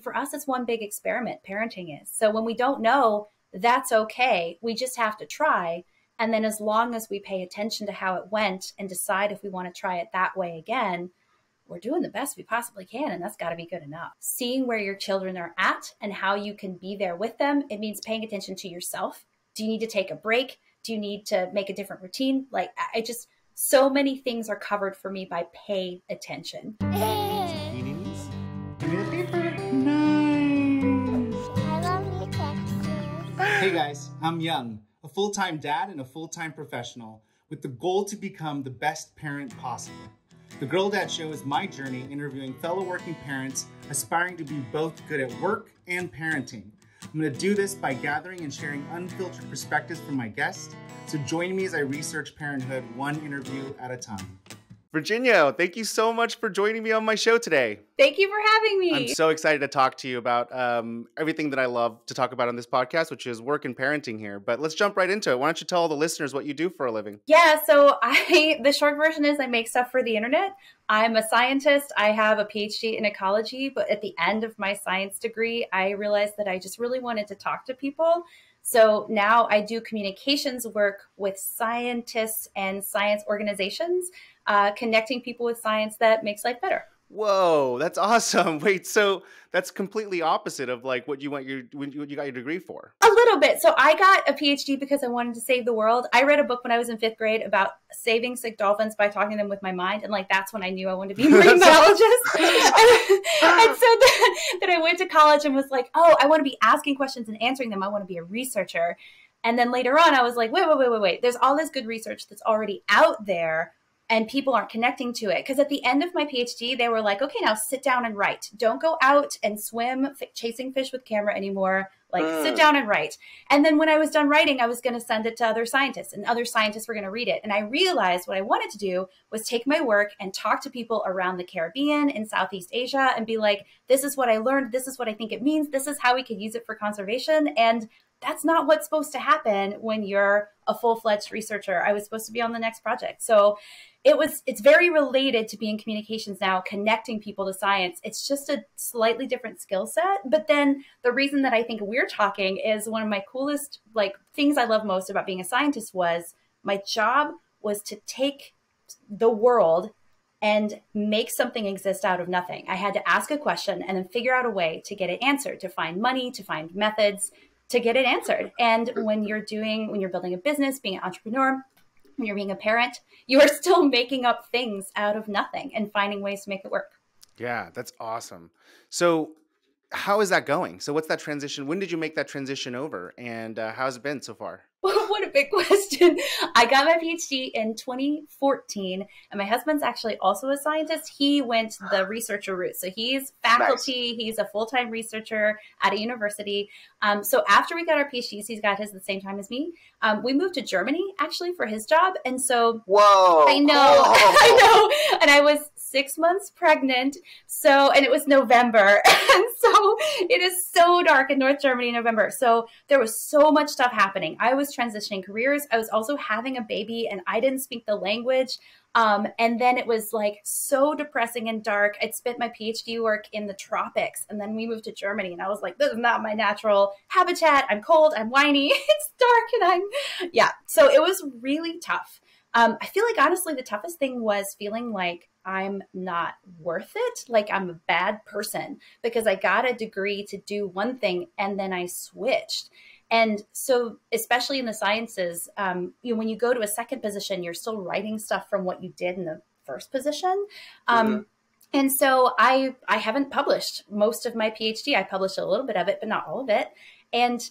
For us, it's one big experiment, parenting is. So when we don't know, that's okay. We just have to try. And then as long as we pay attention to how it went and decide if we want to try it that way again, we're doing the best we possibly can. And that's got to be good enough. Seeing where your children are at and how you can be there with them. It means paying attention to yourself. Do you need to take a break? Do you need to make a different routine? Like so many things are covered for me by pay attention. Hey guys, I'm Young, a full-time dad and a full-time professional with the goal to become the best parent possible. The Girl Dad Show is my journey interviewing fellow working parents aspiring to be both good at work and parenting. I'm going to do this by gathering and sharing unfiltered perspectives from my guests. So join me as I research parenthood one interview at a time. Virginia, thank you so much for joining me on my show today. Thank you for having me. I'm so excited to talk to you about everything that I love to talk about on this podcast, which is work and parenting here. But let's jump right into it. Why don't you tell all the listeners what you do for a living? Yeah, so the short version is I make stuff for the internet. I'm a scientist. I have a PhD in ecology, but at the end of my science degree, I realized that I just really wanted to talk to people. So now I do communications work with scientists and science organizations, connecting people with science that makes life better. Whoa, that's awesome. Wait, so that's completely opposite of like what you got your degree for. A little bit. So I got a PhD because I wanted to save the world. I read a book when I was in 5th grade about saving sick dolphins by talking to them with my mind. And like, that's when I knew I wanted to be a marine biologist. and so then I went to college and was like, oh, I want to be asking questions and answering them. I want to be a researcher. And then later on, I was like, wait. There's all this good research that's already out there. And people aren't connecting to it. Because at the end of my PhD, they were like, okay, now sit down and write. Don't go out and swim chasing fish with camera anymore. Like, sit down and write. And then when I was done writing, I was going to send it to other scientists. And other scientists were going to read it. And I realized what I wanted to do was take my work and talk to people around the Caribbean and Southeast Asia and be like, this is what I learned. This is what I think it means. This is how we could use it for conservation. And that's not what's supposed to happen when you're a full-fledged researcher. I was supposed to be on the next project. So it's very related to being communications now, connecting people to science. It's just a slightly different skill set. But then the reason that I think we're talking is one of my coolest things I love most about being a scientist was my job was to take the world and make something exist out of nothing. I had to ask a question and then figure out a way to get it answered, to find money, to find methods, to get it answered. And when you're building a business, being an entrepreneur, when you're being a parent, you are still making up things out of nothing and finding ways to make it work. Yeah, that's awesome. So how is that going? So what's that transition? When did you make that transition over? And how's it been so far? What a big question. I got my PhD in 2014, and my husband's actually also a scientist. He went the researcher route. So he's faculty. Nice. He's a full-time researcher at a university. So after we got our PhDs, he's got his at the same time as me. We moved to Germany, actually, for his job. And so whoa, I know, I know. And I was 6 months pregnant. And it was November. And so it is so dark in North Germany in November. So there was so much stuff happening. I was transitioning careers. I was also having a baby and I didn't speak the language. And then it was like so depressing and dark. I'd spent my PhD work in the tropics and then we moved to Germany and I was like, this is not my natural habitat. I'm cold, I'm whiny, it's dark and so it was really tough. I feel like honestly, the toughest thing was feeling like I'm not worth it. Like I'm a bad person because I got a degree to do one thing and then I switched. And so, especially in the sciences, when you go to a second position, you're still writing stuff from what you did in the first position. And so I haven't published most of my PhD. I published a little bit of it, but not all of it. And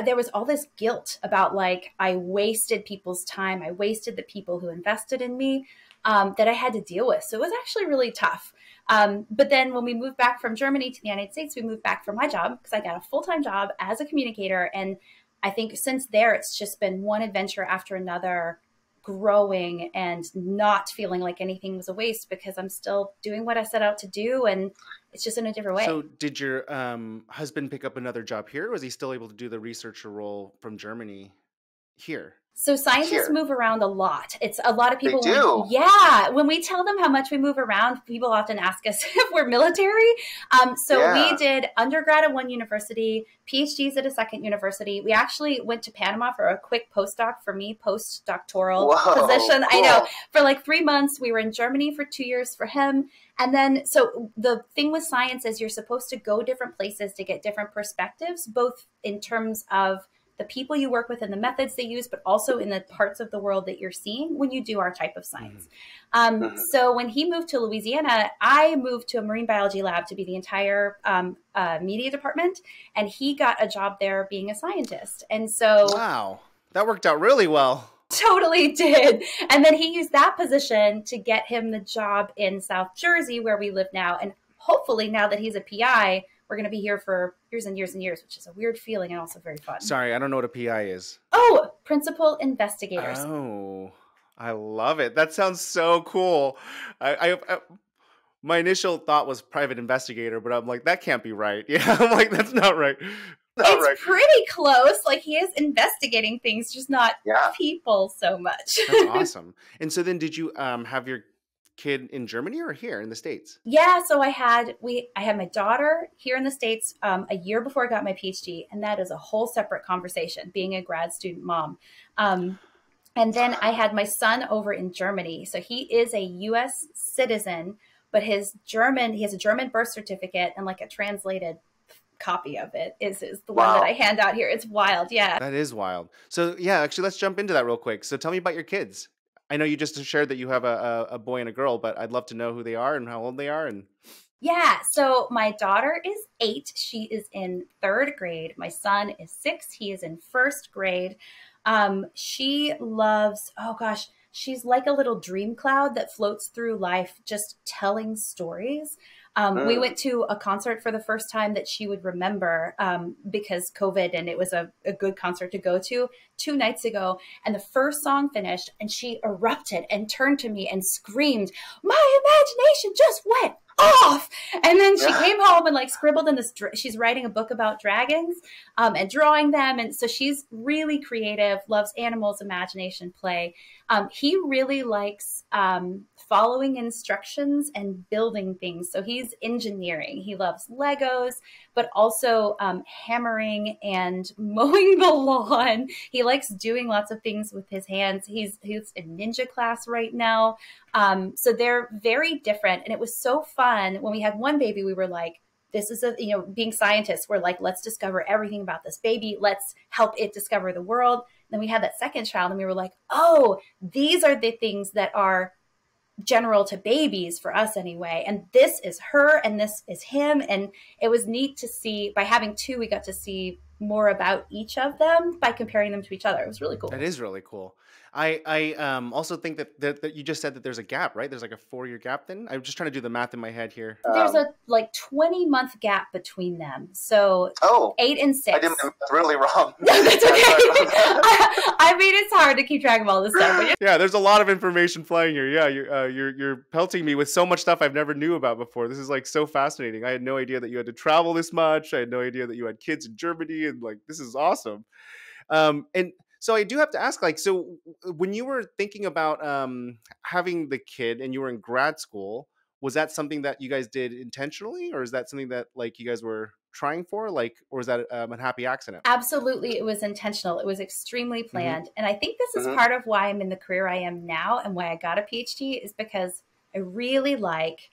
there was all this guilt about like, I wasted people's time. I wasted the people who invested in me that I had to deal with. So it was actually really tough. But then when we moved back from Germany to the United States, we moved back for my job because I got a full-time job as a communicator. And I think since there, it's just been one adventure after another, growing and not feeling like anything was a waste because I'm still doing what I set out to do. And it's just in a different way. So did your husband pick up another job here? Or was he still able to do the researcher role from Germany here? So scientists here? move around a lot. It's a lot of people. They do? Yeah. When we tell them how much we move around, people often ask us if we're military. We did undergrad at one university, PhDs at a second university. We actually went to Panama for a quick postdoc for me, postdoctoral position. Cool. I know. For like 3 months. We were in Germany for 2 years for him. And then, so the thing with science is you're supposed to go different places to get different perspectives, both in terms of the people you work with and the methods they use, but also in the parts of the world that you're seeing when you do our type of science. So when he moved to Louisiana, I moved to a marine biology lab to be the entire media department, and he got a job there being a scientist. And so, wow, that worked out really well. Totally did. And then he used that position to get him the job in South Jersey, where we live now. And hopefully now that he's a PI, we're going to be here for years and years and years, which is a weird feeling and also very fun. Sorry, I don't know what a PI is. Oh, principal investigators. Oh, I love it. That sounds so cool. My initial thought was private investigator, but I'm like, that can't be right. Yeah, I'm like, that's not right. It's pretty close. Like, he is investigating things, just not people so much. That's awesome. And so then did you have your kid in Germany or here in the States? Yeah, so I had my daughter here in the States a year before I got my PhD, and that is a whole separate conversation, being a grad student mom. And then I had my son over in Germany. So he is a US citizen, but he has a German birth certificate, and like a translated copy of it is the one that I hand out here. It's wild. Yeah. That is wild. So yeah, actually let's jump into that real quick. So tell me about your kids. I know you just shared that you have a boy and a girl, but I'd love to know who they are and how old they are. And yeah, so my daughter is 8. She is in 3rd grade. My son is 6. He is in 1st grade. She loves, she's like a little dream cloud that floats through life, just telling stories. We went to a concert for the first time that she would remember because COVID, and it was a good concert to go to 2 nights ago. And the first song finished and she erupted and turned to me and screamed, "My imagination just went off." And then she came home and like scribbled in this, she's writing a book about dragons and drawing them. And so she's really creative, loves animals, imagination, play. He really likes following instructions and building things. So he's engineering. He loves Legos, but also hammering and mowing the lawn. He likes doing lots of things with his hands. He's in ninja class right now. So they're very different. And it was so fun. When we had one baby, we were like, this is being scientists, we're like, let's discover everything about this baby. Let's help it discover the world. Then we had that second child and we were like, oh, these are the things that are general to babies for us anyway. And this is her and this is him. And it was neat to see, by having 2, we got to see more about each of them by comparing them to each other. It was really cool. That is really cool. I also think that you just said that there's a gap, right? There's like a 4-year gap then? I'm just trying to do the math in my head here. There's a 20-month gap between them. So 8 and 6. I did math really wrong. No, that's okay. I mean, it's hard to keep track of all this stuff. But yeah, there's a lot of information flying here. Yeah, you're pelting me with so much stuff I've never knew about before. This is like so fascinating. I had no idea that you had to travel this much. I had no idea that you had kids in Germany, and like, this is awesome. And so I do have to ask, like, so when you were thinking about having the kid and you were in grad school, was that something that you guys did intentionally, or is that something that like you guys were trying for, like, or is that a happy accident? Absolutely, it was intentional. It was extremely planned, and I think this is part of why I'm in the career I am now and why I got a PhD is because I really like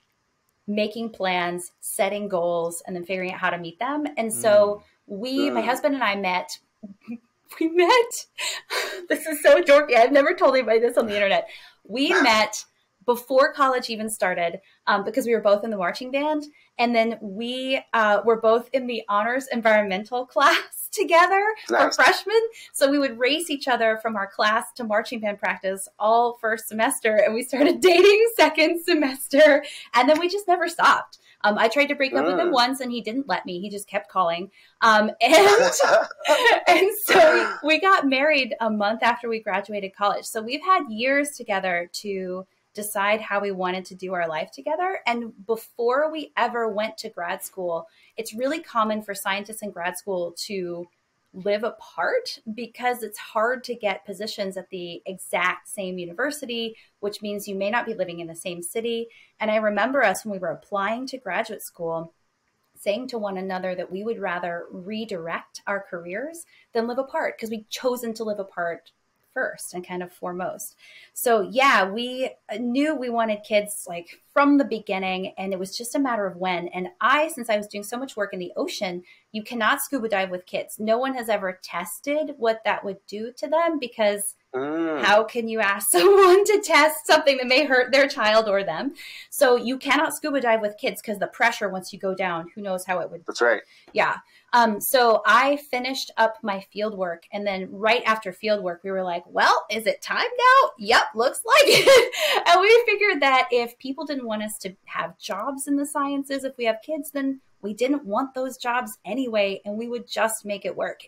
making plans, setting goals, and then figuring out how to meet them. And so my husband and I met. We met, this is so dorky. I've never told anybody this on the internet. We met before college even started because we were both in the marching band. And then we were both in the honors environmental class together for freshmen. So we would race each other from our class to marching band practice all first semester. And we started dating second semester. And then we just never stopped. I tried to break up with him once and he didn't let me. He just kept calling. And so we got married a month after we graduated college. So we've had years together to decide how we wanted to do our life together. And before we ever went to grad school, it's really common for scientists in grad school to live apart because it's hard to get positions at the exact same university, which means you may not be living in the same city. And I remember us when we were applying to graduate school saying to one another that we would rather redirect our careers than live apart because we'd chosen to live apart first and kind of foremost. So yeah, we knew we wanted kids like from the beginning, and it was just a matter of when. And since I was doing so much work in the ocean, you cannot scuba dive with kids. No one has ever tested what that would do to them because how can you ask someone to test something that may hurt their child or them? So you cannot scuba dive with kids because the pressure once you go down, who knows how it would. That's right. Yeah. So I finished up my field work, and then right after field work, we were like, well, is it time now? Yep, looks like it. And we figured that if people didn't want us to have jobs in the sciences, if we have kids, then we didn't want those jobs anyway, and we would just make it work.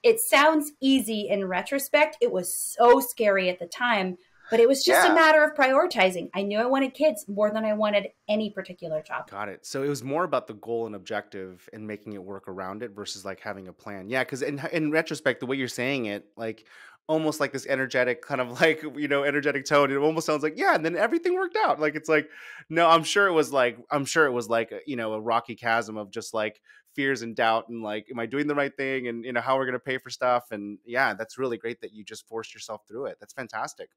It sounds easy in retrospect. It was so scary at the time, but it was just a matter of prioritizing. I knew I wanted kids more than I wanted any particular job. Got it. So it was more about the goal and objective and making it work around it versus like having a plan. Yeah, because in retrospect, the way you're saying it, like almost like this energetic kind of like, energetic tone, it almost sounds like, yeah, and then everything worked out. Like, it's like, no, I'm sure it was like, a rocky chasm of just like fears and doubt and like, am I doing the right thing? And, how we're going to pay for stuff. And yeah, that's really great that you just forced yourself through it. That's fantastic.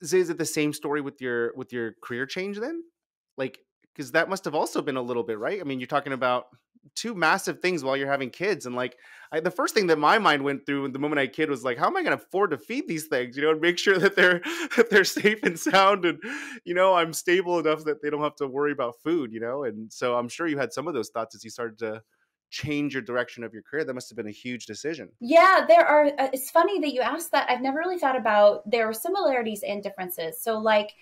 So is it the same story with your career change then? Like, because that must have also been a little bit, right? I mean, you're talking about two massive things while you're having kids. And like, the first thing that my mind went through the moment I had a kid was like, how am I going to afford to feed these things, and make sure that they're safe and sound and, I'm stable enough that they don't have to worry about food, And so I'm sure you had some of those thoughts as you started to change your direction of your career. That must have been a huge decision. Yeah, there are. It's funny that you asked that. I've never really thought about there are similarities and differences. So like,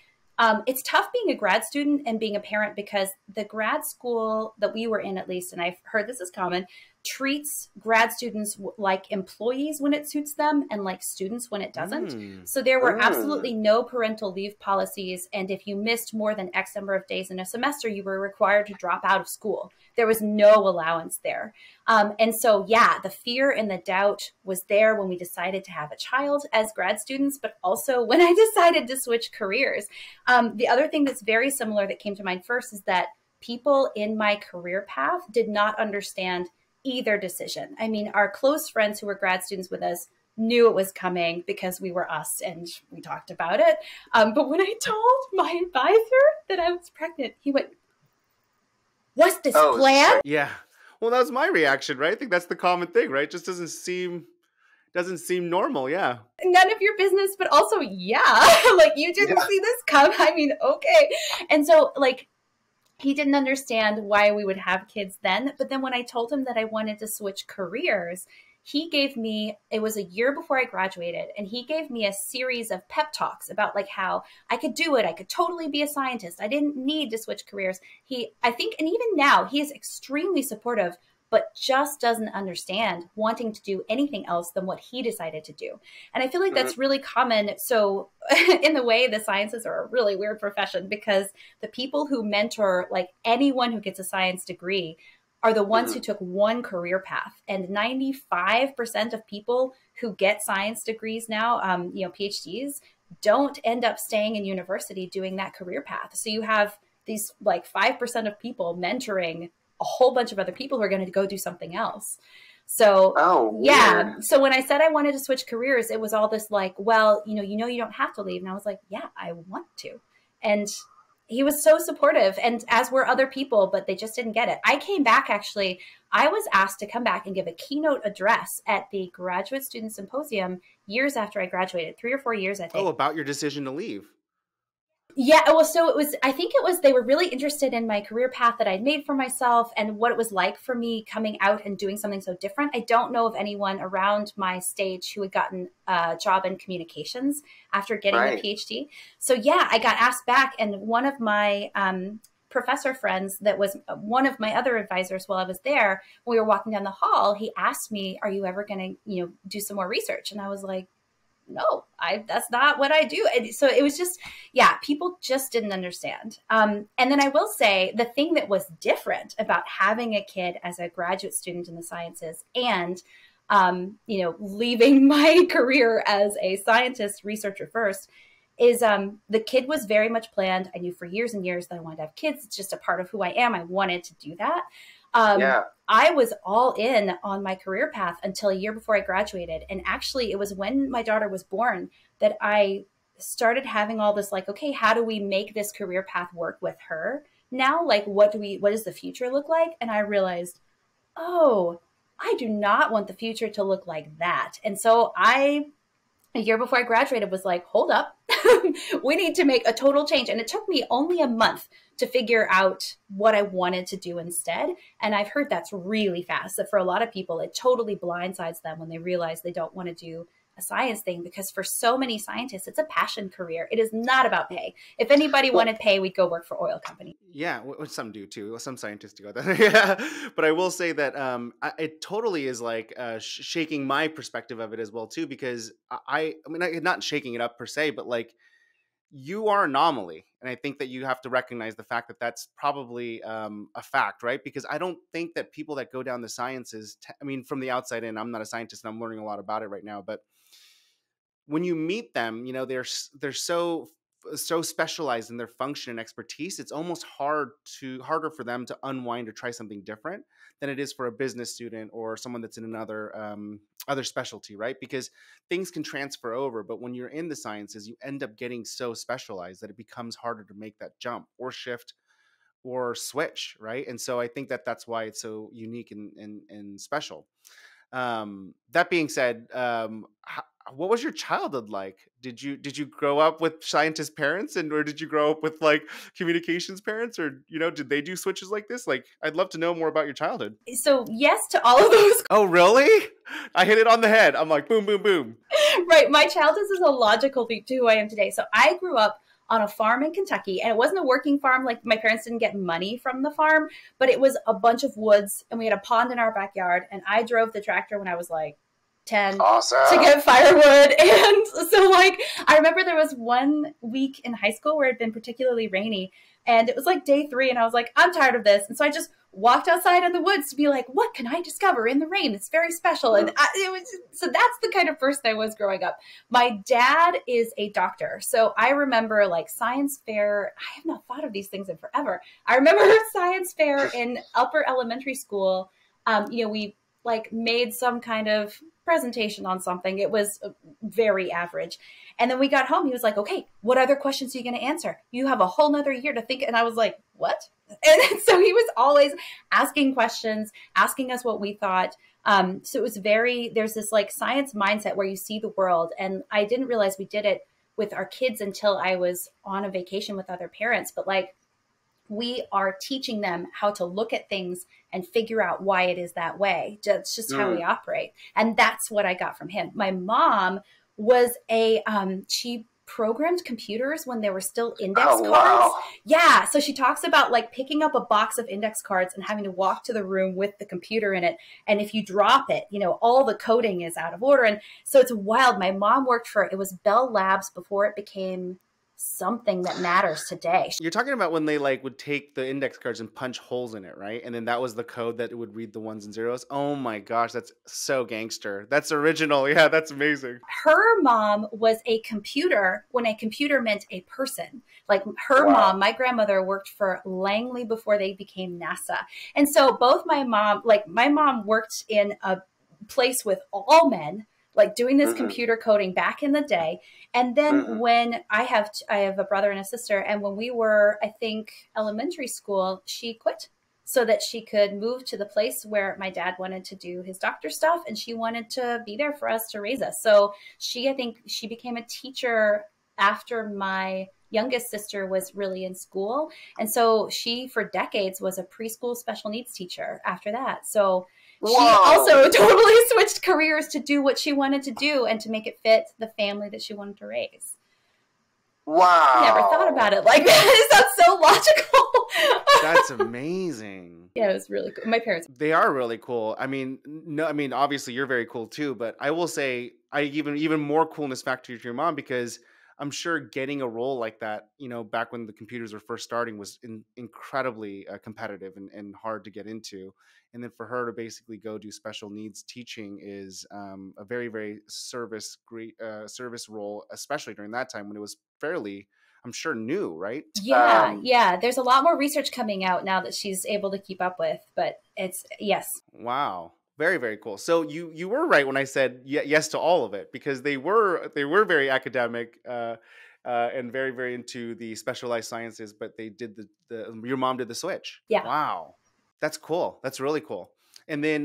it's tough being a grad student and being a parent because the grad school that we were in, at least, and I've heard this is common, treats grad students like employees when it suits them and like students when it doesn't. So there were absolutely no parental leave policies. And if you missed more than X number of days in a semester, you were required to drop out of school. There was no allowance there. And so, yeah, the fear and the doubt was there when we decided to have a child as grad students, but also when I decided to switch careers. The other thing that's very similar that came to mind first is that people in my career path did not understand either decision. I mean, our close friends who were grad students with us knew it was coming because we were us and we talked about it. But when I told my advisor that I was pregnant, he went, "What's this plan?" Yeah. Well, that was my reaction, right? I think that's the common thing, right? Just doesn't seem normal. Yeah. None of your business, but also, yeah, like you didn't see this come. I mean, okay. And so like, he didn't understand why we would have kids then. But then when I told him that I wanted to switch careers, he gave me, it was a year before I graduated, and he gave me a series of pep talks about like how I could do it. I could totally be a scientist. I didn't need to switch careers. I think, and even now, he is extremely supportive, but just doesn't understand wanting to do anything else than what he decided to do. And I feel like that's really common. So in the way, the sciences are a really weird profession because the people who mentor like anyone who gets a science degree are the ones who took one career path. And 95% of people who get science degrees now, PhDs, don't end up staying in university doing that career path. So you have these like 5% of people mentoring a whole bunch of other people who are going to go do something else. So, yeah. So when I said I wanted to switch careers, it was all this like, well, you don't have to leave. And I was like, yeah, I want to. And he was so supportive, and as were other people, but they just didn't get it. I came back, actually. I was asked to come back and give a keynote address at the Graduate Student Symposium years after I graduated, 3 or 4 years, I think. Oh, about your decision to leave. Yeah, well, so they were really interested in my career path that I'd made for myself and what it was like for me coming out and doing something so different. I don't know of anyone around my stage who had gotten a job in communications after getting a PhD. So yeah, I got asked back, and one of my professor friends that was one of my other advisors while I was there, when we were walking down the hall, he asked me, "Are you ever going to, do some more research?" And I was like, no, that's not what I do. And so it was just, yeah, people just didn't understand. And then I will say the thing that was different about having a kid as a graduate student in the sciences and, leaving my career as a scientist researcher first is the kid was very much planned. I knew for years and years that I wanted to have kids. It's just a part of who I am. I wanted to do that. I was all in on my career path until a year before I graduated. And actually, it was when my daughter was born that I started having all this like, okay, how do we make this career path work with her now? Like, what does the future look like? And I realized, oh, I do not want the future to look like that. And so a year before I graduated was like, hold up, we need to make a total change. And it took me only a month to figure out what I wanted to do instead. And I've heard that's really fast, that for a lot of people, it totally blindsides them when they realize they don't want to do a science thing, because for so many scientists, it's a passion career. It is not about pay. If anybody wanted pay, we'd go work for oil companies. Yeah, some do too. Some scientists do that. Yeah, but I will say that it totally is like shaking my perspective of it as well too, because I mean, not shaking it up per se, but like you are an anomaly, and I think that you have to recognize the fact that that's probably a fact, right? Because I don't think that people that go down the sciences, I mean, from the outside in, I'm not a scientist and I'm learning a lot about it right now, but when you meet them, they're so specialized in their function and expertise. It's almost harder for them to unwind or try something different than it is for a business student or someone that's in another other specialty, right? Because things can transfer over, but when you're in the sciences, you end up getting so specialized that it becomes harder to make that jump or shift or switch, right? And so I think that that's why it's so unique and special. That being said, what was your childhood like? Did you grow up with scientist parents, or did you grow up with like communications parents, or did they do switches like this? Like, I'd love to know more about your childhood. So yes to all of those. Oh, really? I hit it on the head. I'm like, boom, boom, boom. Right. My childhood is a logical leap to who I am today. So I grew up on a farm in Kentucky, and it wasn't a working farm. Like, my parents didn't get money from the farm, but it was a bunch of woods, and we had a pond in our backyard, and I drove the tractor when I was like 10 awesome. To get firewood. And so like, I remember there was one week in high school where it had been particularly rainy, and it was like day 3, and I was like, I'm tired of this. And so I just walked outside in the woods to be like, what can I discover in the rain? It's very special. And so that's the kind of person I was growing up. My dad is a doctor. So I remember like science fair. I have not thought of these things in forever. I remember science fair in upper elementary school. We like made some kind of presentation on something. It was very average. And then we got home. He was like, okay, what other questions are you going to answer? You have a whole nother year to think. And I was like, what? And so he was always asking questions, asking us what we thought. So it was there's this like science mindset where you see the world. And I didn't realize we did it with our kids until I was on a vacation with other parents. But like, we are teaching them how to look at things and figure out why it is that way. That's just how we operate. And that's what I got from him. My mom was she programmed computers when they were still index cards. Wow. Yeah. So she talks about like picking up a box of index cards and having to walk to the room with the computer in it. And if you drop it, all the coding is out of order. And so it's wild. My mom worked it was Bell Labs before it became something that matters today. You're talking about when they like would take the index cards and punch holes in it, right? And then that was the code that it would read the ones and zeros. Oh my gosh, that's so gangster. That's original. Yeah, that's amazing. Her mom was a computer when a computer meant a person. Like her mom, my grandmother worked for Langley before they became NASA. And so both my mom worked in a place with all men, like doing this computer coding back in the day. And then when I have a brother and a sister, and when we were, I think, elementary school, she quit so that she could move to the place where my dad wanted to do his doctor stuff, and she wanted to be there for us to raise us. So I think she became a teacher after my youngest sister was really in school. And so she, for decades, was a preschool special needs teacher after that. So she also totally switched careers to do what she wanted to do and to make it fit the family that she wanted to raise. Never thought about it like that. It sounds so logical. That's amazing. Yeah, it was really cool. My parents. They are really cool. I mean, no, I mean, obviously you're very cool too, but I will say I even more coolness factor to your mom, because I'm sure getting a role like that, back when the computers were first starting, was incredibly competitive and hard to get into. And then for her to basically go do special needs teaching is a very, very great service role, especially during that time when it was fairly, I'm sure, new, right? Yeah, yeah. There's a lot more research coming out now that she's able to keep up with, but yes. Wow. Very, very cool. So you were right when I said yes to all of it, because they were very academic and very, very into the specialized sciences, but they did the your mom did the switch. Yeah. Wow. That's cool. That's really cool. And then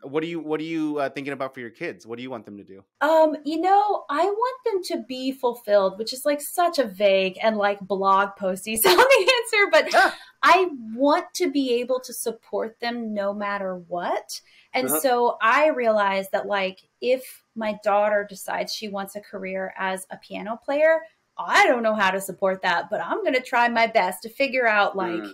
what are you thinking about for your kids? What do you want them to do? I want them to be fulfilled, which is like such a vague and like blog posty sounding answer, but I want to be able to support them no matter what. And so I realized that, like, if my daughter decides she wants a career as a piano player, I don't know how to support that, but I'm going to try my best to figure out, like,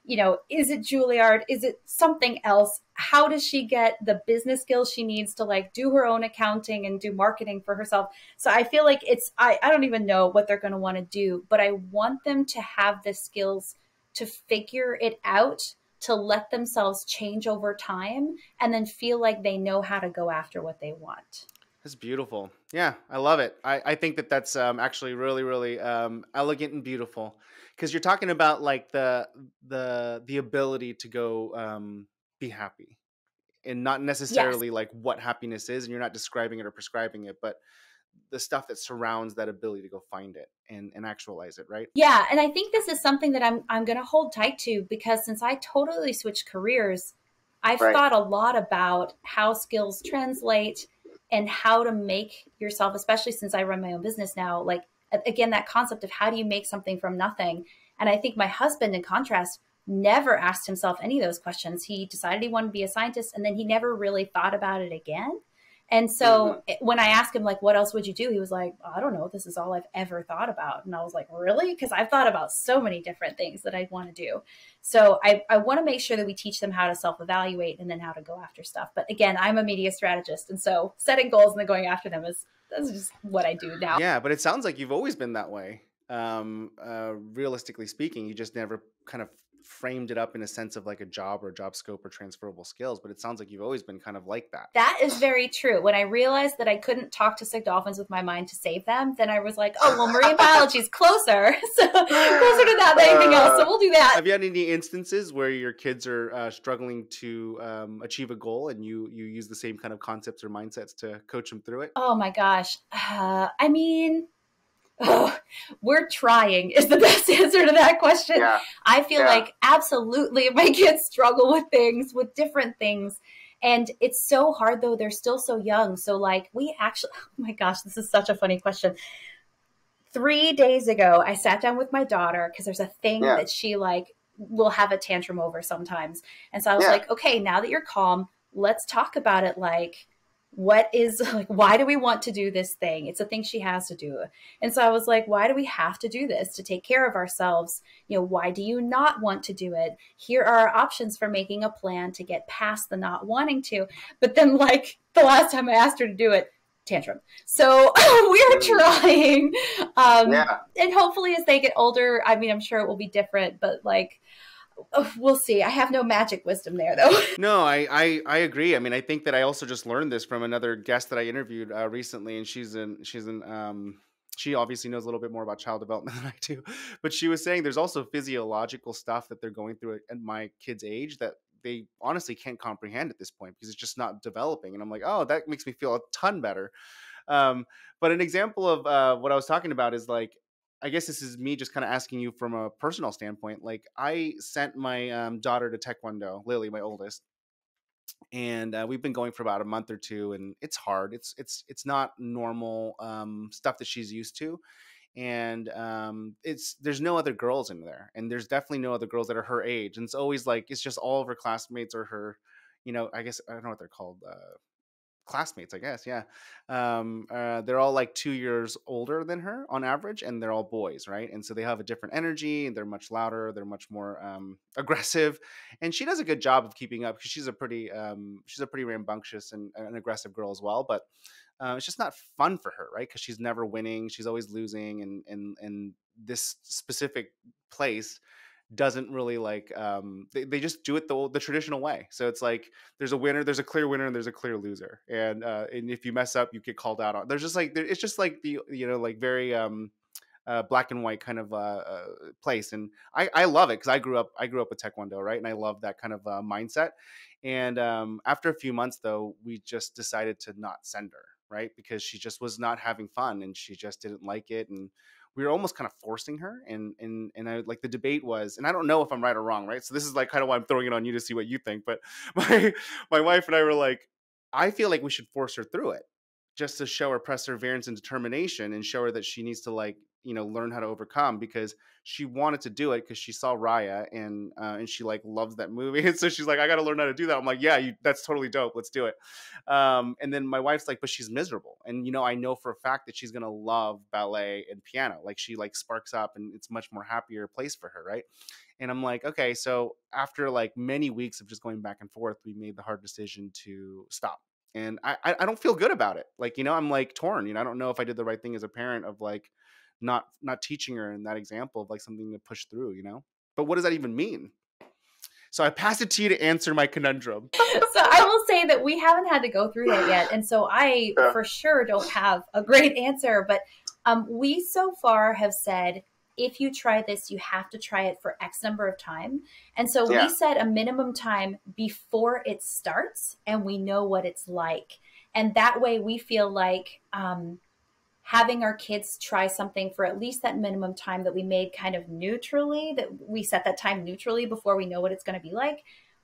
is it Juilliard? Is it something else? How does she get the business skills she needs to, like, do her own accounting and do marketing for herself? So I feel like I don't even know what they're going to want to do, but I want them to have the skills to figure it out, to let themselves change over time, and then feel like they know how to go after what they want. That's beautiful. Yeah, I love it. I think that's actually really, really elegant and beautiful, because you're talking about, like, the ability to go be happy, and not necessarily like what happiness is, and you're not describing it or prescribing it, but the stuff that surrounds that ability to go find it and actualize it, right? Yeah, and I think this is something that I'm going to hold tight to, because since I totally switched careers, I've thought a lot about how skills translate and how to make yourself, especially since I run my own business now, like, again, that concept of how do you make something from nothing. And I think my husband, in contrast, never asked himself any of those questions. He decided he wanted to be a scientist, and then he never really thought about it again. And so when I asked him, like, what else would you do? He was like, I don't know. This is all I've ever thought about. And I was like, really? Because I've thought about so many different things that I want to do. So I want to make sure that we teach them how to self-evaluate and then how to go after stuff. But again, I'm a media strategist. And so setting goals and then going after them that's just what I do now. Yeah, but it sounds like you've always been that way. Realistically speaking, you just never kind of framed it up in a sense of like a job or job scope or transferable skills, but it sounds like you've always been kind of like that. That is very true. When I realized that I couldn't talk to sick dolphins with my mind to save them, then I was like, oh, well, marine biology is closer. So closer to that than anything else. So we'll do that. Have you had any instances where your kids are struggling to achieve a goal, and you use the same kind of concepts or mindsets to coach them through it? Oh my gosh. I mean, we're trying is the best answer to that question. Yeah. I feel like absolutely my kids struggle with different things. And it's so hard, though. They're still so young. So, like, we actually, oh my gosh, this is such a funny question. 3 days ago, I sat down with my daughter because there's a thing that she, like, will have a tantrum over sometimes. And so I was like, okay, now that you're calm, let's talk about it. Like, why do we want to do this thing? It's a thing she has to do. And so I was like, why do we have to do this to take care of ourselves? Why do you not want to do it? Here are our options for making a plan to get past the not wanting to. But then, like, the last time I asked her to do it, tantrum. So we're trying. And hopefully as they get older, I mean, I'm sure it will be different, but, like, we'll see. I have no magic wisdom there, though. No, I agree. I mean, I think that I also just learned this from another guest that I interviewed recently, and she obviously knows a little bit more about child development than I do, but she was saying there's also physiological stuff that they're going through at my kid's age that they honestly can't comprehend at this point because it's just not developing. And I'm like, oh, that makes me feel a ton better. But an example of what I was talking about is, like, I guess this is me just kind of asking you from a personal standpoint. Like, I sent my daughter to Taekwondo, Lily, my oldest, and we've been going for about a month or two, and it's hard. It's not normal stuff that she's used to, and there's no other girls in there, and there's definitely no other girls that are her age, and it's always like it's just all of her classmates or her, I guess I don't know what they're called. classmates, I guess. Yeah. They're all like 2 years older than her on average, and they're all boys, right? And so they have a different energy, and they're much louder, they're much more aggressive, and she does a good job of keeping up because she's a pretty rambunctious and an aggressive girl as well. But it's just not fun for her, right? Because she's never winning, she's always losing, and this specific place doesn't really like they just do it the traditional way. So it's like there's a winner, there's a clear winner, and there's a clear loser, and if you mess up you get called out on. There's just like it's just like the like very black and white kind of place. And I love it because I grew up with Taekwondo, right? And I love that kind of mindset. And after a few months though, we just decided to not send her, right? Because she just was not having fun and she just didn't like it. And we were almost kind of forcing her. And I like the debate was, and I don't know if I'm right or wrong, right? So this is like kind of why I'm throwing it on you to see what you think. But my wife and I were like, I feel like we should force her through it just to show her perseverance and determination and show her that she needs to like, learn how to overcome, because she wanted to do it because she saw Raya and she like loves that movie. And so she's like, I got to learn how to do that. I'm like, yeah, that's totally dope. Let's do it. And then my wife's like, but she's miserable. And, I know for a fact that she's going to love ballet and piano. Like she like sparks up and it's much more happier place for her. Right. And I'm like, okay, so after like many weeks of just going back and forth, we made the hard decision to stop. And I don't feel good about it. Like, I'm like torn, I don't know if I did the right thing as a parent of like not teaching her in that example of like something to push through, but what does that even mean? So I pass it to you to answer my conundrum. So I will say that we haven't had to go through that yet. And so I for sure don't have a great answer, but we so far have said, if you try this, you have to try it for X number of time. And so we set a minimum time before it starts and we know what it's like. And that way we feel like having our kids try something for at least that minimum time that we made kind of neutrally, that we set that time neutrally before we know what it's going to be like.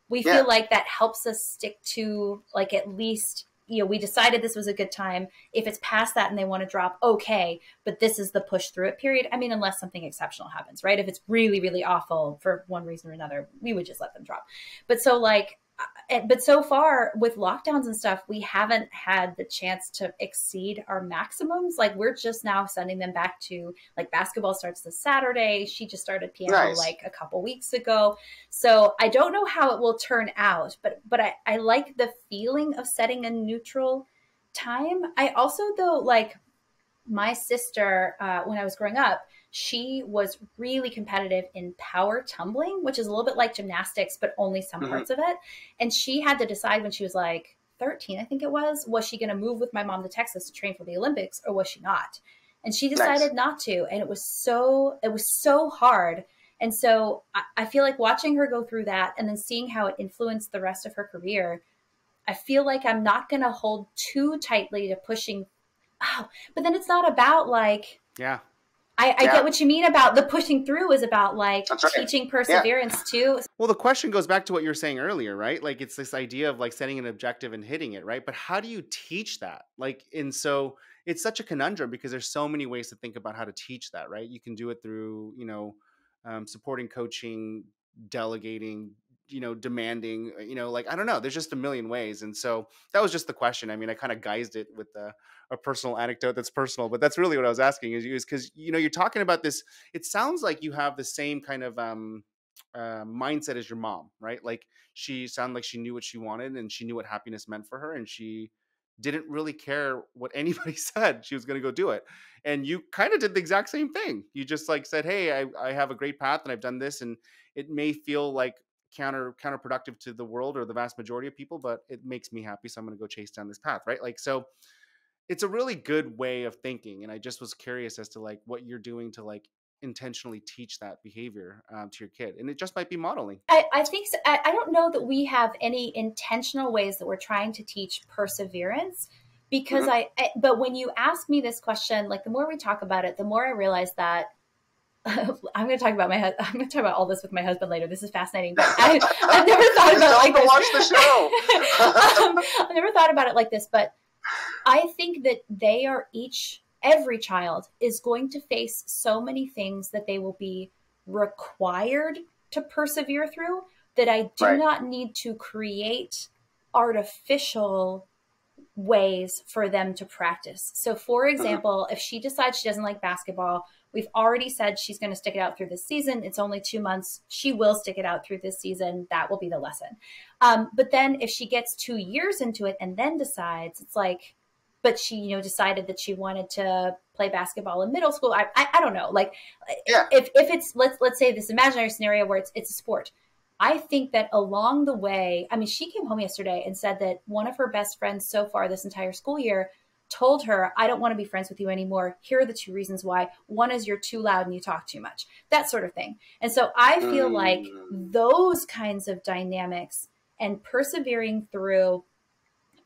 We feel like that helps us stick to like at least, we decided this was a good time. If it's past that and they want to drop, okay, but this is the push through it period. I mean, unless something exceptional happens, right? If it's really, really awful for one reason or another, we would just let them drop. But so far with lockdowns and stuff, we haven't had the chance to exceed our maximums. Like we're just now sending them back to like basketball starts this Saturday. She just started piano like a couple weeks ago. So I don't know how it will turn out, but I like the feeling of setting a neutral time. I also though, like my sister, when I was growing up, she was really competitive in power tumbling, which is a little bit like gymnastics, but only some parts of it. And she had to decide when she was like 13, I think it was she going to move with my mom to Texas to train for the Olympics or was she not? And she decided not to. And it was so hard. And so I feel like watching her go through that and then seeing how it influenced the rest of her career, I feel like I'm not going to hold too tightly to pushing. Oh, but then it's not about like, I get what you mean about the pushing through is about like teaching perseverance too. Well, the question goes back to what you were saying earlier, right? Like it's this idea of like setting an objective and hitting it, right? But how do you teach that? Like, and so it's such a conundrum because there's so many ways to think about how to teach that, right? You can do it through, supporting coaching, delegating, demanding, like, I don't know, there's just a million ways. And so that was just the question. I mean, I kind of guised it with a personal anecdote that's personal, but that's really what I was asking is because, you're talking about this, it sounds like you have the same kind of mindset as your mom, right? Like she sounded like she knew what she wanted and she knew what happiness meant for her. And she didn't really care what anybody said. She was going to go do it. And you kind of did the exact same thing. You just like said, hey, I have a great path and I've done this. And it may feel like counterproductive to the world or the vast majority of people, but it makes me happy. So I'm going to go chase down this path. Right. Like, so it's a really good way of thinking. And I just was curious as to like what you're doing to like intentionally teach that behavior to your kid. And it just might be modeling. I think so. I don't know that we have any intentional ways that we're trying to teach perseverance because but when you ask me this question, like the more we talk about it, the more I realize that I'm going to talk about I'm going to talk about all this with my husband later. This is fascinating, but I've never thought about it like this. Watch the show. I've never thought about it like this, but I think that every child is going to face so many things that they will be required to persevere through that I do not need to create artificial ways for them to practice. So for example, if she decides she doesn't like basketball, we've already said she's going to stick it out through this season. It's only 2 months. She will stick it out through this season. That will be the lesson. But then if she gets 2 years into it and then decides, it's like, but she, you know, decided that she wanted to play basketball in middle school. I don't know. Like, if it's, let's say this imaginary scenario where it's a sport. I think that along the way, I mean, she came home yesterday and said that one of her best friends so far this entire school year told her, I don't want to be friends with you anymore. Here are the 2 reasons why. One is you're too loud and you talk too much, that sort of thing. And so I feel like those kinds of dynamics and persevering through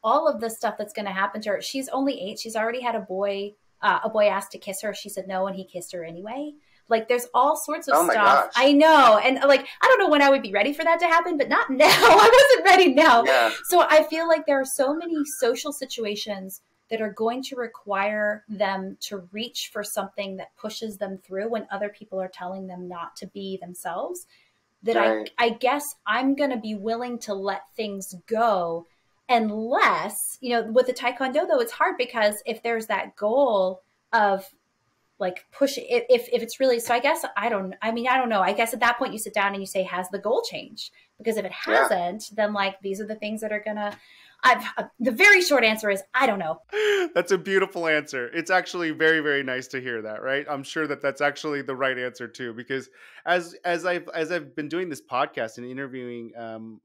all of the stuff that's going to happen to her. She's only 8. She's already had a boy asked to kiss her. She said no, and he kissed her anyway. Like, there's all sorts of stuff. Gosh. I know. And like, I don't know when I would be ready for that to happen, but not now. I wasn't ready now. Yeah. So I feel like there are so many social situations that are going to require them to reach for something that pushes them through when other people are telling them not to be themselves, that I guess I'm going to be willing to let things go. Unless, you know, with the Taekwondo, though, it's hard because if there's that goal of like push, if it's really, so I guess, I don't know. I guess at that point you sit down and you say, has the goal changed? Because if it hasn't, then like, these are the things that are gonna, the very short answer is, I don't know. That's a beautiful answer. It's actually very, very nice to hear that, right? I'm sure that that's actually the right answer too, because as I've been doing this podcast and interviewing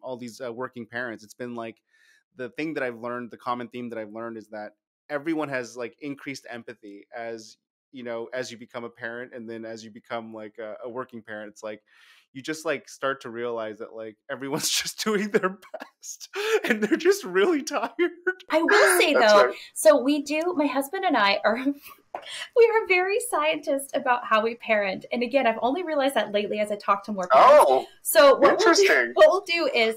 all these working parents, it's been like, the thing that I've learned, the common theme that I've learned is that everyone has like increased empathy as, you know, as you become a parent, and then as you become like a working parent, it's like, you just like start to realize that like everyone's just doing their best and they're just really tired. I will say though, so we do, my husband and I are, we are very scientist about how we parent. And again, I've only realized that lately as I talk to more parents. Oh, so what we'll do is,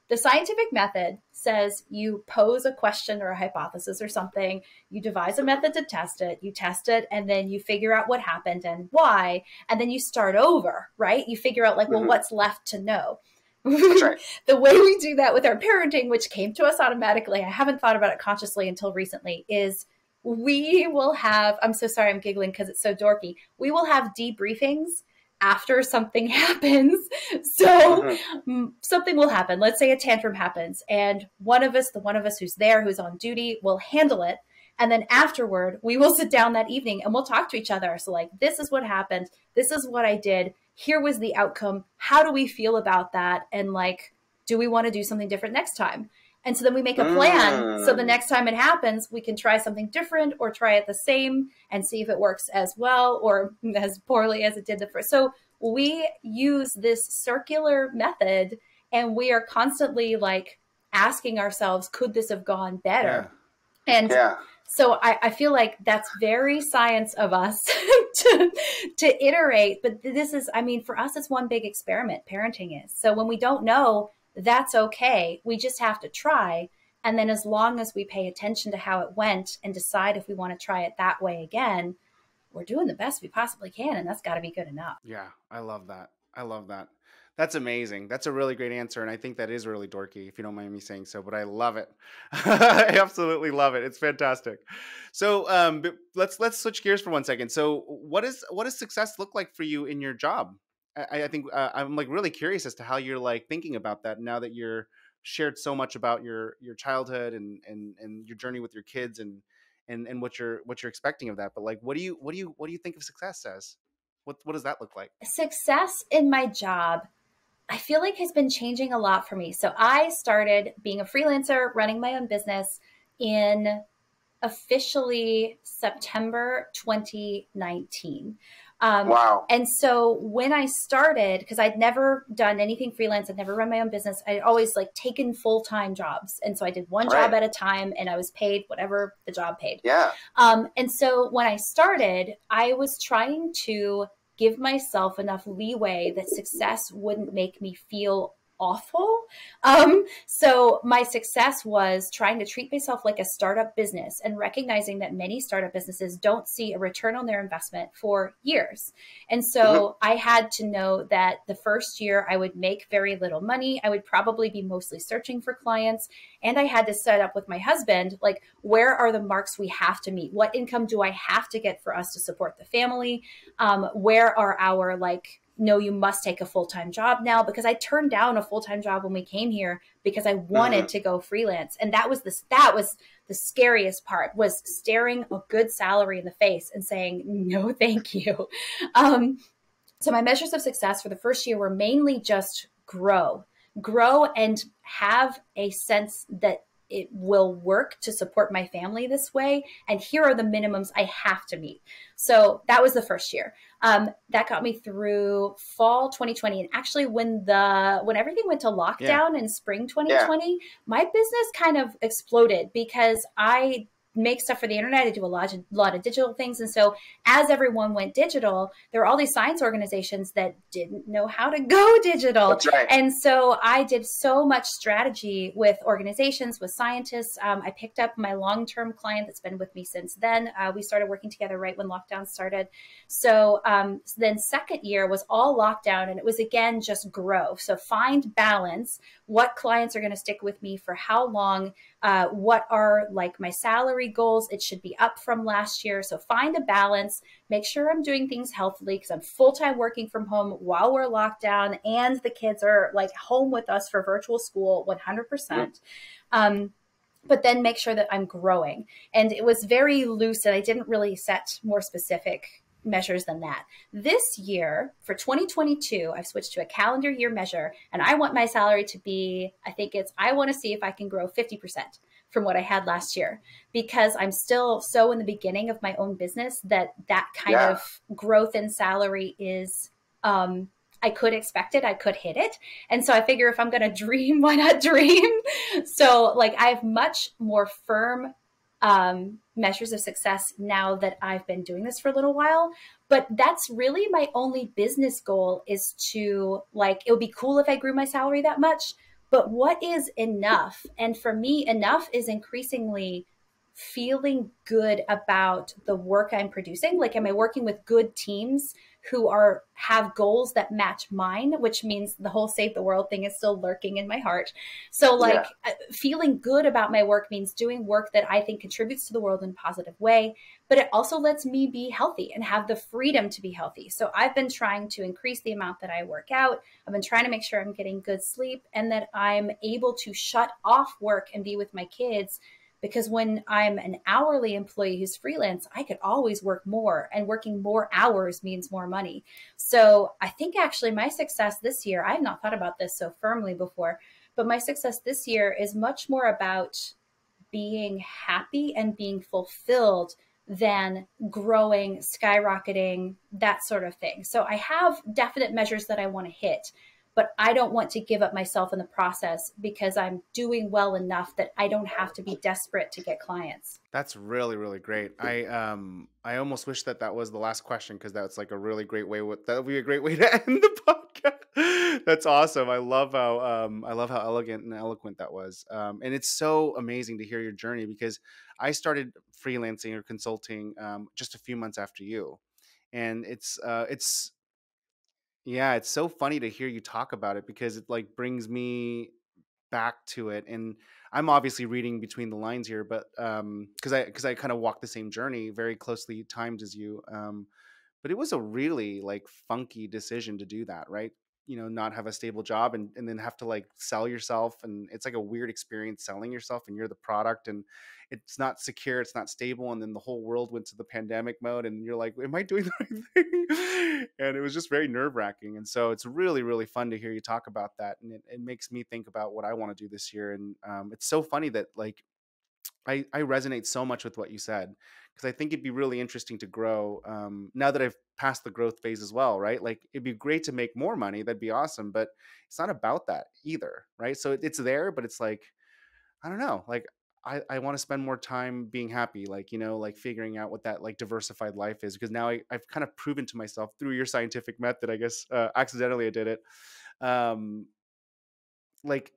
the scientific method says you pose a question or a hypothesis or something, you devise a method to test it, you test it, and then you figure out what happened and why, and then you start over, right? You figure out like, well, what's left to know? That's right. The way we do that with our parenting, which came to us automatically, I haven't thought about it consciously until recently, is we will have, I'm so sorry, I'm giggling because it's so dorky, we will have debriefings after something happens. So something will happen. Let's say a tantrum happens, and the one of us who's there, who's on duty, will handle it. And then afterward, we will sit down that evening and we'll talk to each other. So like, this is what happened. This is what I did. Here was the outcome. How do we feel about that? And like, do we want to do something different next time? And so then we make a plan. So the next time it happens, we can try something different or try it the same and see if it works as well or as poorly as it did the first. So we use this circular method, and we are constantly like asking ourselves, could this have gone better? Yeah. And so I feel like that's very science of us to iterate. But this is, I mean, for us, it's one big experiment. Parenting is. So when we don't know, that's okay. We just have to try. And then as long as we pay attention to how it went and decide if we want to try it that way again, we're doing the best we possibly can. And that's got to be good enough. Yeah, I love that. I love that. That's amazing. That's a really great answer. And I think that is really dorky, if you don't mind me saying so, but I love it. I absolutely love it. It's fantastic. So let's switch gears for 1 second. So what does success look like for you in your job? I think I'm like really curious as to how you're like thinking about that now that you're shared so much about your childhood and your journey with your kids and what you're expecting of that. But like, what do you think of success as? What does that look like? Success in my job, I feel like has been changing a lot for me. So I started being a freelancer, running my own business in officially September 2019. Wow. And so when I started, because I'd never done anything freelance, I'd never run my own business, I'd always like taken full-time jobs. And so I did one job at a time and I was paid whatever the job paid. Yeah. And so when I started, I was trying to give myself enough leeway that success wouldn't make me feel awful. So my success was trying to treat myself like a startup business and recognizing that many startup businesses don't see a return on their investment for years. And so I had to know that the first year I would make very little money. I would probably be mostly searching for clients. And I had to set up with my husband, like, where are the marks we have to meet? What income do I have to get for us to support the family? Where are our, like, no, you must take a full-time job now, because I turned down a full-time job when we came here because I wanted to go freelance. And that was the scariest part, was staring a good salary in the face and saying, no, thank you. So my measures of success for the first year were mainly just grow and have a sense that it will work to support my family this way. And here are the minimums I have to meet. So that was the first year. That got me through fall 2020. And actually when everything went to lockdown in spring 2020, my business kind of exploded because I make stuff for the internet. I do a lot of digital things. And so as everyone went digital, there were all these science organizations that didn't know how to go digital. That's right. And so I did so much strategy with organizations, with scientists. I picked up my long-term client that's been with me since then. We started working together right when lockdown started. So then second year was all lockdown, and it was, again, just grow. So find balance. What clients are going to stick with me for how long? What are, like, my salary goals? It should be up from last year. So find a balance, make sure I'm doing things healthily, because I'm full-time working from home while we're locked down, and the kids are, like, home with us for virtual school 100%. But then make sure that I'm growing. And it was very loose, and I didn't really set more specific measures than that. This year, for 2022, I've switched to a calendar year measure, and I want my salary to be, I want to see if I can grow 50% from what I had last year, because I'm still so in the beginning of my own business that kind of growth in salary is, I could expect it, I could hit it. And so I figure if I'm going to dream, why not dream? So, like, I have much more firm measures of success now that I've been doing this for a little while. But that's really my only business goal, is to, like, it would be cool if I grew my salary that much, but what is enough? And for me, enough is increasingly feeling good about the work I'm producing. Like, am I working with good teams who have goals that match mine, which means the whole save the world thing is still lurking in my heart. So, like, feeling good about my work means doing work that I think contributes to the world in a positive way, but it also lets me be healthy and have the freedom to be healthy. So I've been trying to increase the amount that I work out. I've been trying to make sure I'm getting good sleep and that I'm able to shut off work and be with my kids. Because when I'm an hourly employee who's freelance, I could always work more, and working more hours means more money. So I think actually my success this year, I have not thought about this so firmly before, but my success this year is much more about being happy and being fulfilled than growing, skyrocketing, that sort of thing. So I have definite measures that I want to hit, but I don't want to give up myself in the process, because I'm doing well enough that I don't have to be desperate to get clients. That's really, really great. I almost wish that was the last question, because that's like a really great way. That would be a great way to end the podcast. That's awesome. I love how elegant and eloquent that was. And it's so amazing to hear your journey, because I started freelancing or consulting just a few months after you, and it's yeah, it's so funny to hear you talk about it, because it, like, brings me back to it. And I'm obviously reading between the lines here, but because I kind of walk the same journey, very closely timed as you. But it was a really, like, funky decision to do that, right? Not have a stable job, and then have to, like, sell yourself, and it's like a weird experience selling yourself, and you're the product, and it's not secure, it's not stable, and then the whole world went to the pandemic mode, and you're like, am I doing the right thing? And it was just very nerve-wracking. And so it's really, really fun to hear you talk about that, and it makes me think about what I want to do this year. And it's so funny that, like, I resonate so much with what you said, because I think it'd be really interesting to grow now that I've passed the growth phase as well, right? Like, it'd be great to make more money. That'd be awesome. But it's not about that either, right? So it's there, but it's like, I don't know, like, I want to spend more time being happy, like, like, figuring out what that, like, diversified life is, because now I've kind of proven to myself through your scientific method, I guess, accidentally I did it. Um, like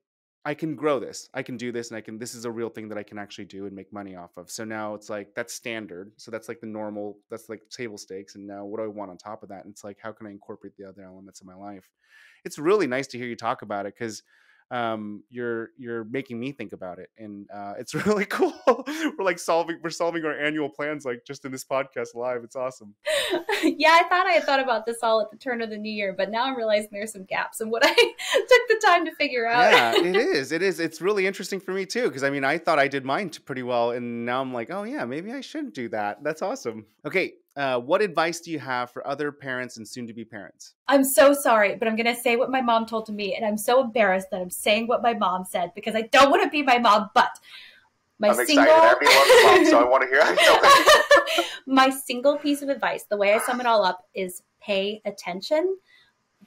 I can grow this, I can do this, and this is a real thing that I can actually do and make money off of. So now it's like that's standard. So that's like the normal, that's like table stakes. And now what do I want on top of that? And it's like, how can I incorporate the other elements of my life? It's really nice to hear you talk about it, because you're making me think about it, and it's really cool. We're solving our annual plans like just in this podcast live. It's awesome. Yeah, I had thought about this all at the turn of the new year, but now I'm realizing there's some gaps in what I took the time to figure out. Yeah, it is. It's really interesting for me too, because I mean, I thought I did mine pretty well, and now I'm like, oh yeah, maybe I should do that. That's awesome. Okay, what advice do you have for other parents and soon-to-be parents? I'm so sorry, but I'm going to say what my mom told to me, and I'm so embarrassed that I'm saying what my mom said because I don't want to be my mom, but I'm excited. Everyone's mom, so I want to hear it. My single piece of advice, the way I sum it all up, is pay attention,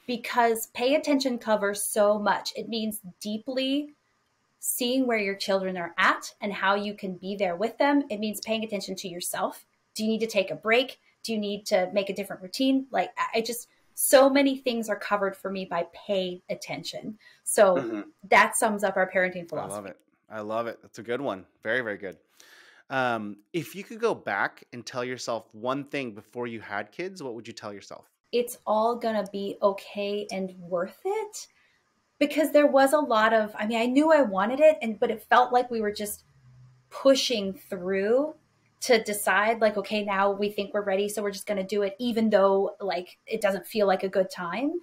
because pay attention covers so much. It means deeply seeing where your children are at and how you can be there with them. It means paying attention to yourself. Do you need to take a break? Do you need to make a different routine? Like, so many things are covered for me by pay attention. So that sums up our parenting philosophy. I love it. That's a good one. Very, very good. If you could go back and tell yourself one thing before you had kids, what would you tell yourself? It's all going to be okay and worth it. Because there was a lot of, I mean, I knew I wanted it, but it felt like we were just pushing through to decide like, okay, now we think we're ready, so we're just going to do it, even though like it doesn't feel like a good time.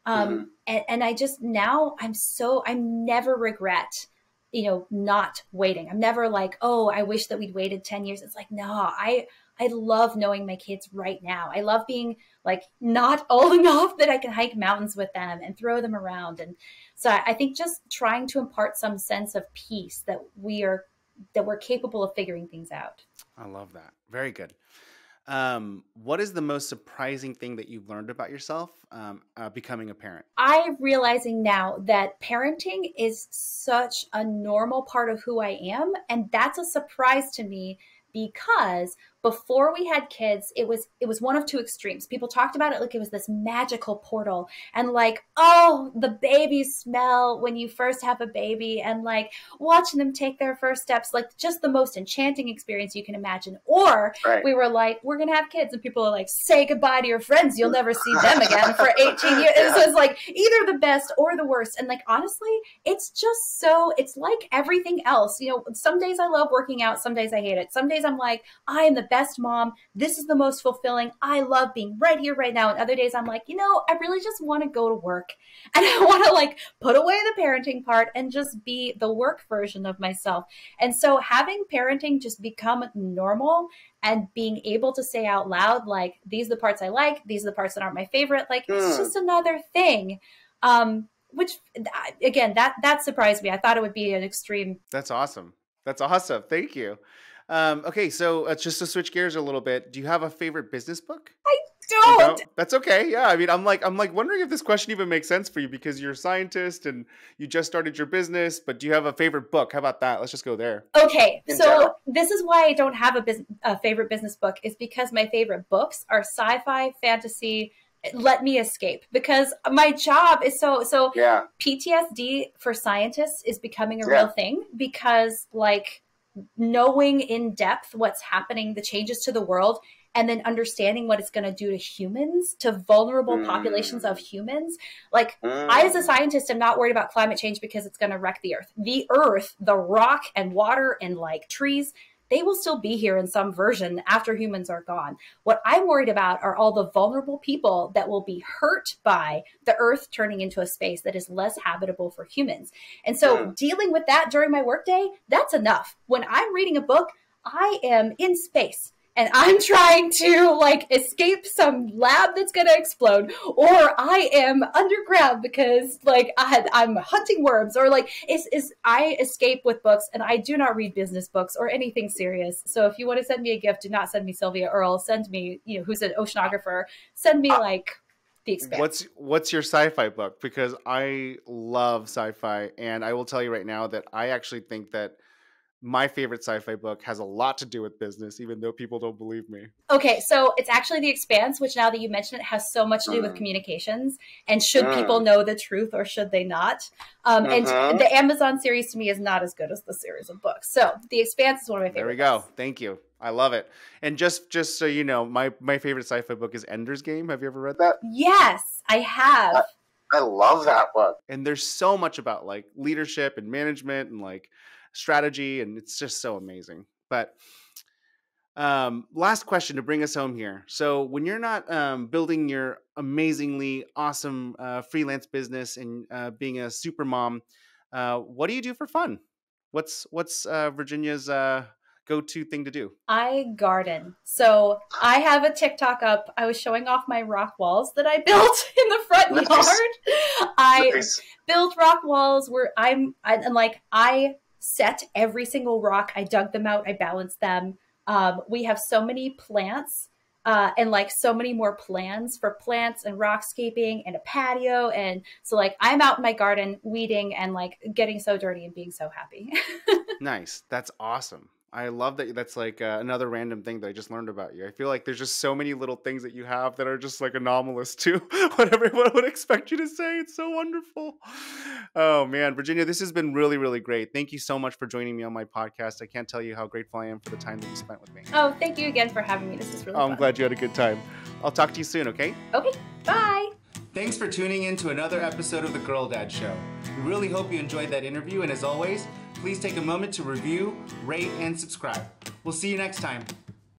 And I just, now I never regret, not waiting. I'm never like, oh, I wish that we'd waited 10 years. It's like, no, I love knowing my kids right now. I love being like not old enough that I can hike mountains with them and throw them around. And so I think just trying to impart some sense of peace that we're capable of figuring things out. I love that. Very good. What is the most surprising thing that you've learned about yourself becoming a parent? I'm realizing now that parenting is such a normal part of who I am. And that's a surprise to me, because before we had kids, it was one of two extremes. People talked about it like it was this magical portal, and like, oh, the baby smell when you first have a baby, and like watching them take their first steps, like just the most enchanting experience you can imagine. Or we were like, we're going to have kids, and people are like, say goodbye to your friends. You'll never see them again for 18 years. Yeah. So it's like either the best or the worst. And like, honestly, it's like everything else. Some days I love working out. Some days I hate it. Some days I'm like, I am the best mom. This is the most fulfilling. I love being right here, right now. And other days I'm like, I really just want to go to work, and I want to like put away the parenting part and just be the work version of myself. And so having parenting just become normal, and being able to say out loud, like, these are the parts I like, these are the parts that aren't my favorite. Like, it's just another thing. Which again, that surprised me. I thought it would be an extreme. That's awesome. Thank you. Okay, so just to switch gears a little bit, do you have a favorite business book? I don't. That's okay. Yeah, I mean, I'm like wondering if this question even makes sense for you, because you're a scientist and you just started your business. But do you have a favorite book? How about that? Let's just go there. Okay, so this is why I don't have a favorite business book, is because my favorite books are sci-fi, fantasy. Let me escape, because my job is so PTSD for scientists is becoming a real thing, because like knowing in depth what's happening, the changes to the world, and then understanding what it's going to do to humans, to vulnerable populations of humans. Like, I, as a scientist, am not worried about climate change because it's going to wreck the earth. The earth, the rock and water and like trees, they will still be here in some version after humans are gone. What I'm worried about are all the vulnerable people that will be hurt by the earth turning into a space that is less habitable for humans. And so dealing with that during my workday, that's enough. When I'm reading a book, I am in space, and I'm trying to like escape some lab that's going to explode, or I am underground because like I'm hunting worms, or like I escape with books, and I do not read business books or anything serious. So if you want to send me a gift, do not send me Sylvia Earle. Send me, who's an oceanographer. Send me like The Expanse. What's your sci-fi book? Because I love sci-fi, and I will tell you right now that I actually think that my favorite sci-fi book has a lot to do with business, even though people don't believe me. Okay, so it's actually The Expanse, which now that you mention it, has so much to do with communications. And should people know the truth or should they not? And the Amazon series to me is not as good as the series of books. So The Expanse is one of my favorite. There we go. Thank you. I love it. And just so you know, my favorite sci-fi book is Ender's Game. Have you ever read that? Yes, I have. I love that book. And there's so much about like leadership and management and like strategy, and it's just so amazing. But last question to bring us home here. So when you're not building your amazingly awesome freelance business and being a super mom, what do you do for fun? What's Virginia's go-to thing to do? I garden. So I have a TikTok up. I was showing off my rock walls that I built in the front yard. I built rock walls where I set every single rock. I dug them out. I balanced them. We have so many plants and like so many more plans for plants and rockscaping and a patio. And so like I'm out in my garden weeding and like getting so dirty and being so happy. Nice. That's awesome. I love that. That's like another random thing that I just learned about you. I feel like there's just so many little things that you have that are just like anomalous to what everyone would expect you to say. It's so wonderful. Oh man, Virginia, this has been really, really great. Thank you so much for joining me on my podcast. I can't tell you how grateful I am for the time that you spent with me. Oh, thank you again for having me. This is really fun. I'm glad you had a good time. I'll talk to you soon, okay? Okay, bye. Thanks for tuning in to another episode of The Girl Dad Show. We really hope you enjoyed that interview, and as always, please take a moment to review, rate, and subscribe. We'll see you next time.